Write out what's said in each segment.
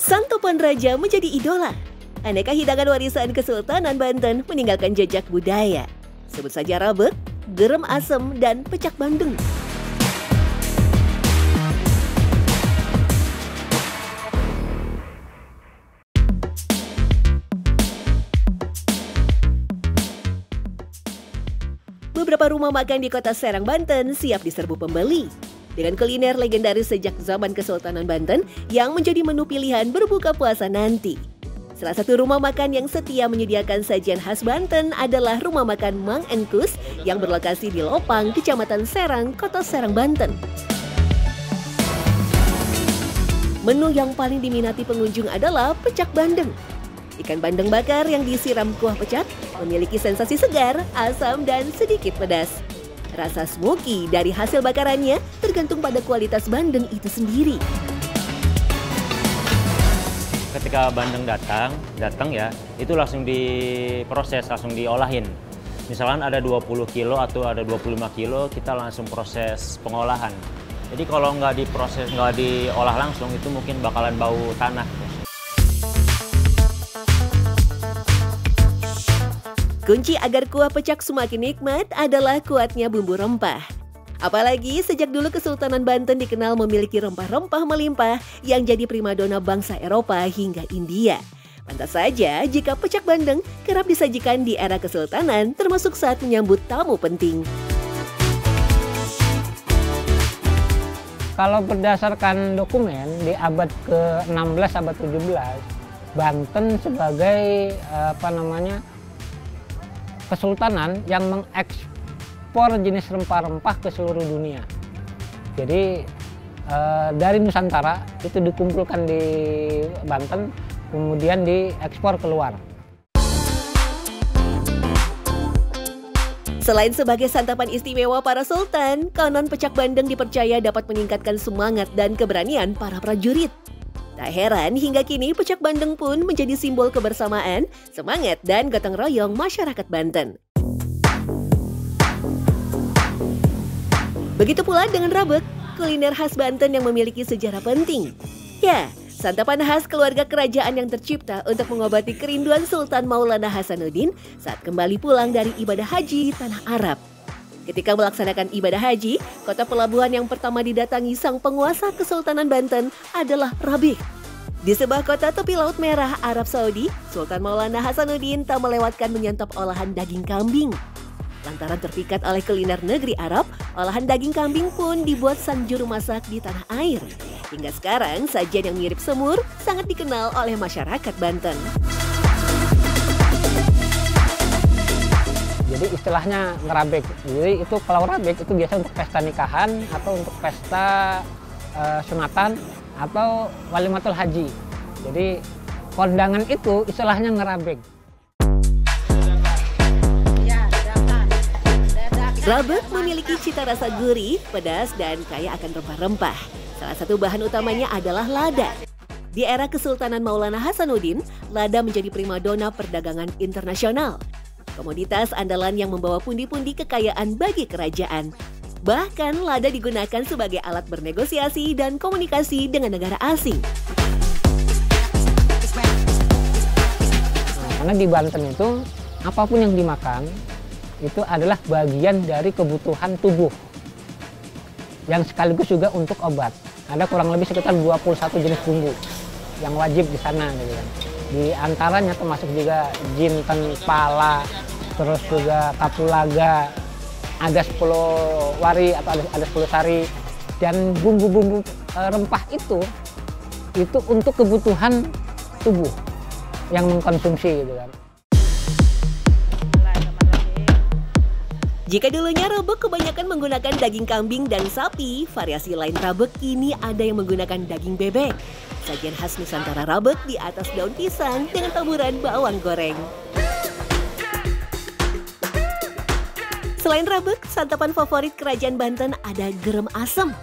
Santopan Raja menjadi idola. Aneka hidangan warisan Kesultanan Banten meninggalkan jejak budaya. Sebut saja rabek, gerem asem, dan pecak bandeng. Beberapa rumah makan di kota Serang, Banten siap diserbu pembeli. Dengan kuliner legendaris sejak zaman Kesultanan Banten yang menjadi menu pilihan berbuka puasa nanti. Salah satu rumah makan yang setia menyediakan sajian khas Banten adalah rumah makan Mang Engkus yang berlokasi di Lopang, Kecamatan Serang, Kota Serang, Banten. Menu yang paling diminati pengunjung adalah pecak bandeng. Ikan bandeng bakar yang disiram kuah pecak memiliki sensasi segar, asam, dan sedikit pedas. Rasa smoky dari hasil bakarannya tergantung pada kualitas bandeng itu sendiri. Ketika bandeng datang ya, itu langsung diproses, langsung diolahin. Misalkan ada 20 kilo atau ada 25 kilo, kita langsung proses pengolahan. Jadi kalau nggak diproses, nggak diolah langsung, itu mungkin bakalan bau tanah. Kunci agar kuah pecak semakin nikmat adalah kuatnya bumbu rempah. Apalagi sejak dulu Kesultanan Banten dikenal memiliki rempah-rempah melimpah yang jadi primadona bangsa Eropa hingga India. Pantas saja jika pecak bandeng kerap disajikan di era Kesultanan termasuk saat menyambut tamu penting. Kalau berdasarkan dokumen di abad ke-16, abad 17, Banten sebagai kesultanan yang mengekspor jenis rempah-rempah ke seluruh dunia. Jadi dari Nusantara itu dikumpulkan di Banten, kemudian diekspor keluar. Selain sebagai santapan istimewa para sultan, konon pecak bandeng dipercaya dapat meningkatkan semangat dan keberanian para prajurit. Tak heran hingga kini pecak bandeng pun menjadi simbol kebersamaan, semangat, dan gotong royong masyarakat Banten. Begitu pula dengan rabek, kuliner khas Banten yang memiliki sejarah penting. Ya, santapan khas keluarga kerajaan yang tercipta untuk mengobati kerinduan Sultan Maulana Hasanuddin saat kembali pulang dari ibadah haji di tanah Arab. Ketika melaksanakan ibadah haji, kota pelabuhan yang pertama didatangi sang penguasa Kesultanan Banten adalah Rabigh. Di sebuah kota tepi Laut Merah, Arab Saudi, Sultan Maulana Hasanuddin tak melewatkan menyantap olahan daging kambing. Lantaran terpikat oleh kuliner negeri Arab, olahan daging kambing pun dibuat sang juru masak di tanah air. Hingga sekarang, sajian yang mirip semur sangat dikenal oleh masyarakat Banten. Jadi istilahnya ngerabek. Jadi itu kalau rabek itu biasa untuk pesta nikahan atau untuk pesta sunatan atau walimatul haji. Jadi kondangan itu istilahnya ngerabek. Rabek memiliki cita rasa gurih, pedas, dan kaya akan rempah-rempah. Salah satu bahan utamanya adalah lada. Di era Kesultanan Maulana Hasanuddin, lada menjadi primadona perdagangan internasional. Komoditas andalan yang membawa pundi-pundi kekayaan bagi kerajaan. Bahkan lada digunakan sebagai alat bernegosiasi dan komunikasi dengan negara asing. Karena di Banten itu apapun yang dimakan itu adalah bagian dari kebutuhan tubuh yang sekaligus juga untuk obat. Ada kurang lebih sekitar 21 jenis bumbu yang wajib di sana gitu kan. Di antaranya termasuk juga jinten, pala, terus juga kapulaga, ada 10 wari atau ada 10 sari, dan bumbu-bumbu rempah itu untuk kebutuhan tubuh yang mengkonsumsi gitu kan. Jika dulunya rabek kebanyakan menggunakan daging kambing dan sapi, variasi lain rabek kini ada yang menggunakan daging bebek. Sajian khas Nusantara rabek di atas daun pisang dengan taburan bawang goreng. Selain rabek, santapan favorit kerajaan Banten ada gerem asem.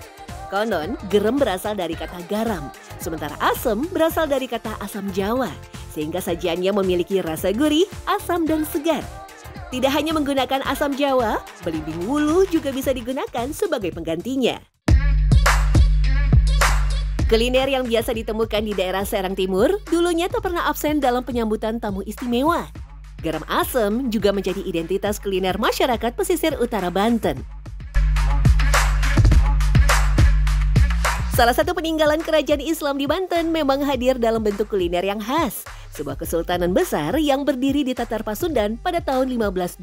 Konon, gerem berasal dari kata garam, sementara asem berasal dari kata asam Jawa, sehingga sajiannya memiliki rasa gurih, asam, dan segar. Tidak hanya menggunakan asam Jawa, belimbing wuluh juga bisa digunakan sebagai penggantinya. Kuliner yang biasa ditemukan di daerah Serang Timur dulunya tak pernah absen dalam penyambutan tamu istimewa. Garam asem juga menjadi identitas kuliner masyarakat pesisir utara Banten. Salah satu peninggalan kerajaan Islam di Banten memang hadir dalam bentuk kuliner yang khas, sebuah kesultanan besar yang berdiri di Tatar Pasundan pada tahun 1526.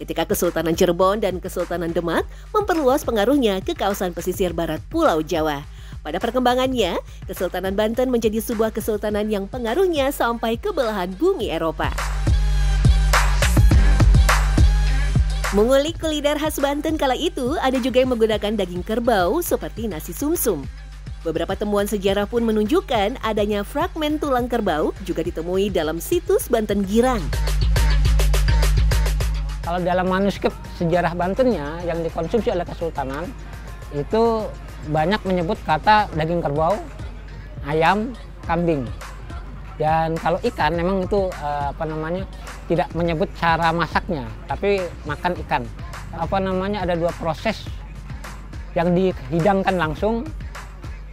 Ketika Kesultanan Cirebon dan Kesultanan Demak memperluas pengaruhnya ke kawasan pesisir barat Pulau Jawa. Pada perkembangannya, Kesultanan Banten menjadi sebuah kesultanan yang pengaruhnya sampai ke belahan bumi Eropa. Mengulik kuliner khas Banten kala itu, ada juga yang menggunakan daging kerbau seperti nasi sumsum. Beberapa temuan sejarah pun menunjukkan adanya fragmen tulang kerbau juga ditemui dalam situs Banten Girang. Kalau dalam manuskrip sejarah Bantennya yang dikonsumsi oleh Kesultanan, itu banyak menyebut kata daging kerbau, ayam, kambing. Dan kalau ikan memang itu tidak menyebut cara masaknya, tapi makan ikan. Ada dua proses yang dihidangkan langsung,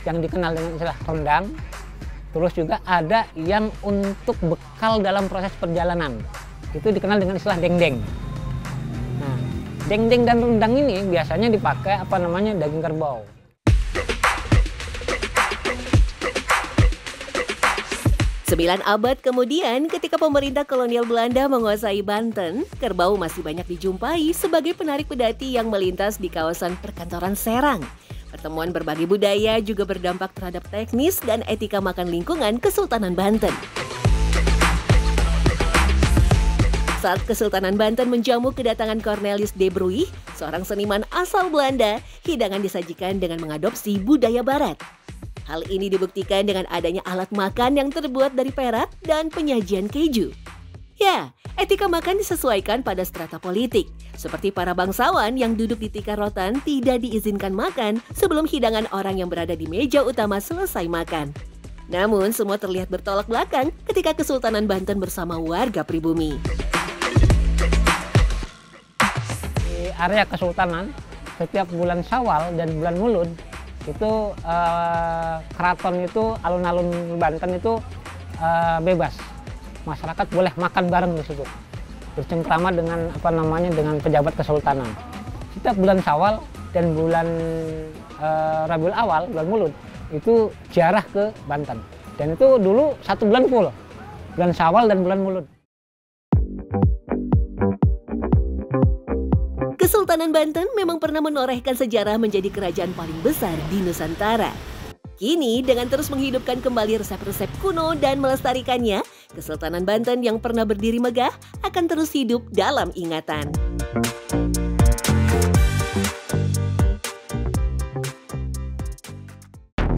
yang dikenal dengan istilah rendang. Terus juga ada yang untuk bekal dalam proses perjalanan, itu dikenal dengan istilah dengdeng. Nah, dengdeng dan rendang ini biasanya dipakai daging kerbau. Sembilan abad kemudian, ketika pemerintah kolonial Belanda menguasai Banten, kerbau masih banyak dijumpai sebagai penarik pedati yang melintas di kawasan perkantoran Serang. Pertemuan berbagai budaya juga berdampak terhadap teknis dan etika makan lingkungan Kesultanan Banten. Saat Kesultanan Banten menjamu kedatangan Cornelis de Bruy, seorang seniman asal Belanda, hidangan disajikan dengan mengadopsi budaya Barat. Hal ini dibuktikan dengan adanya alat makan yang terbuat dari perak dan penyajian keju. Ya, etika makan disesuaikan pada strata politik. Seperti para bangsawan yang duduk di tikar rotan tidak diizinkan makan sebelum hidangan orang yang berada di meja utama selesai makan. Namun semua terlihat bertolak belakang ketika Kesultanan Banten bersama warga pribumi. Di area Kesultanan, setiap bulan Syawal dan bulan Mulud, itu keraton itu, alun-alun Banten itu bebas. Masyarakat boleh makan bareng di situ, bercengkrama dengan dengan pejabat kesultanan. Setiap bulan Syawal dan bulan Rabiul Awal, bulan Mulud, itu ziarah ke Banten. Dan itu dulu 1 bulan full, bulan Syawal dan bulan Mulud. Kesultanan Banten memang pernah menorehkan sejarah menjadi kerajaan paling besar di Nusantara. Kini, dengan terus menghidupkan kembali resep-resep kuno dan melestarikannya, Kesultanan Banten yang pernah berdiri megah akan terus hidup dalam ingatan.